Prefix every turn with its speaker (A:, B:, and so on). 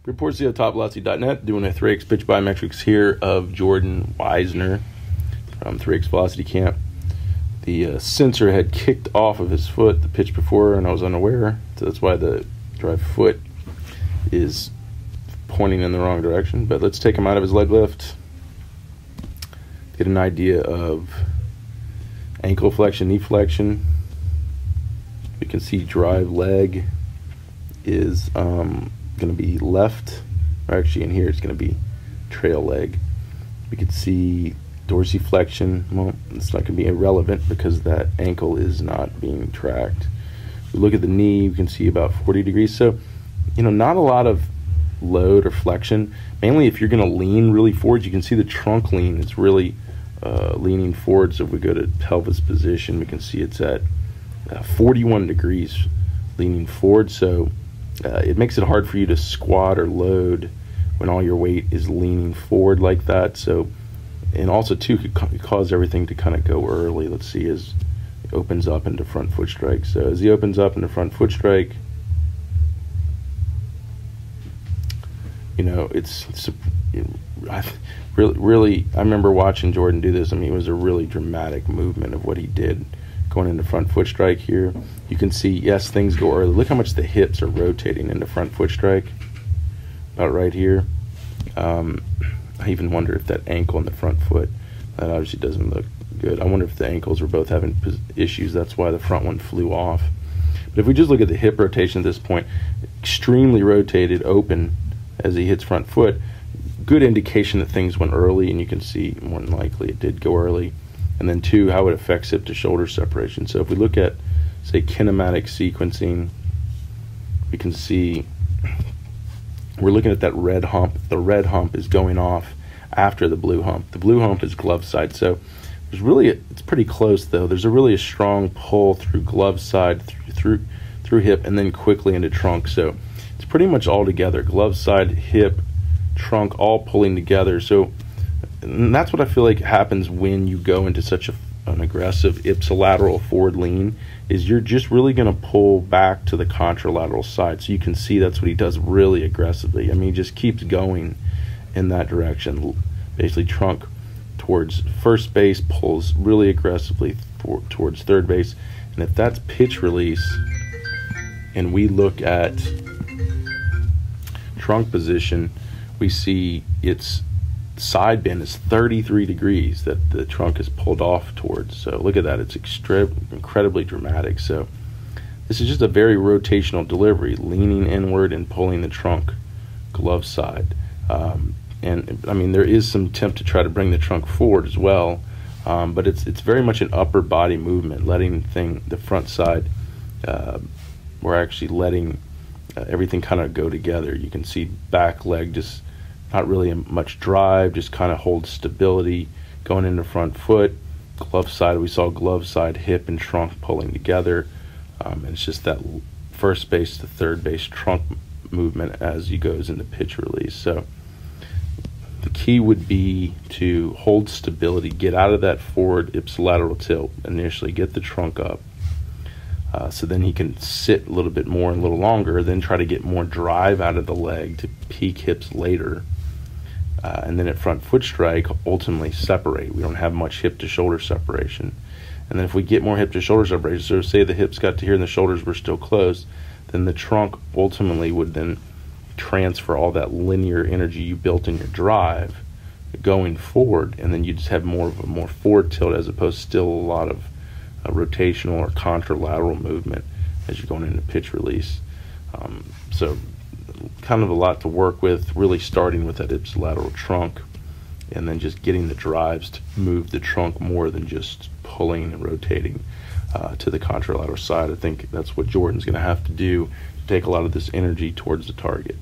A: Reports via TopVelocity.net, doing a 3x pitch biometrics here of Jordan Wisner from 3x Velocity Camp. The sensor had kicked off of his foot the pitch before, and I was unaware, so that's why the drive foot is pointing in the wrong direction. But let's take him out of his leg lift, get an idea of ankle flexion, knee flexion. We can see drive leg is going to be left, or actually in here it's going to be trail leg. We can see dorsiflexion. Well, it's not going to be irrelevant because that ankle is not being tracked. We look at the knee, we can see about 40 degrees. So, not a lot of load or flexion. Mainly if you're going to lean really forward, you can see the trunk lean. It's really leaning forward. So if we go to pelvis position, we can see it's at 41 degrees leaning forward. So it makes it hard for you to squat or load when all your weight is leaning forward like that. So, and also too, could cause everything to kind of go early. Let's see, as it opens up into front foot strike. So as he opens up into front foot strike, really, I remember watching Jordan do this. I mean, it was a really dramatic movement of what he did going into front foot strike here. You can see, yes, things go early. Look how much the hips are rotating into front foot strike, about right here. I even wonder if that ankle in the front foot, that obviously doesn't look good. I wonder if the ankles were both having issues. That's why the front one flew off. But if we just look at the hip rotation at this point, extremely rotated, open as he hits front foot, good indication that things went early, and you can see more than likely it did go early. And then two, how it affects hip to shoulder separation. So if we look at, say, kinematic sequencing, we can see we're looking at that red hump. The red hump is going off after the blue hump. The blue hump is glove side. So there's really, it's pretty close though. There's a really strong pull through glove side, through hip, and then quickly into trunk. So it's pretty much all together. Glove side, hip, trunk, all pulling together. So, and that's what I feel like happens when you go into such an aggressive ipsilateral forward lean, is you're just really going to pull back to the contralateral side. So you can see that's what he does really aggressively. I mean, he just keeps going in that direction. Basically, trunk towards first base, pulls really aggressively towards third base. And if that's pitch release, and we look at trunk position, we see its side bend is 33 degrees that the trunk is pulled off towards. So look at that, it's incredibly dramatic. So this is just a very rotational delivery, leaning inward and pulling the trunk glove side. And I mean, there is some attempt to try to bring the trunk forward as well, but it's very much an upper body movement, letting the front side, we're actually letting everything kind of go together. You can see back leg just not really much drive, just kind of holds stability going into front foot. Glove side, we saw glove side, hip, and trunk pulling together. And it's just that first base to third base trunk movement as he goes into pitch release. So the key would be to hold stability, get out of that forward ipsilateral tilt initially, get the trunk up. So then he can sit a little bit more and a little longer, then try to get more drive out of the leg to peak hips later. And then at front foot strike, ultimately separate. We don't have much hip to shoulder separation. And then if we get more hip to shoulder separation, so say the hips got to here and the shoulders were still closed, then the trunk ultimately would then transfer all that linear energy you built in your drive going forward, and then you just have more of a more forward tilt as opposed to still a lot of rotational or contralateral movement as you're going into pitch release. So kind of a lot to work with, really starting with that ipsilateral trunk and then just getting the drives to move the trunk more than just pulling and rotating to the contralateral side. I think that's what Jordan's going to have to do to take a lot of this energy towards the target.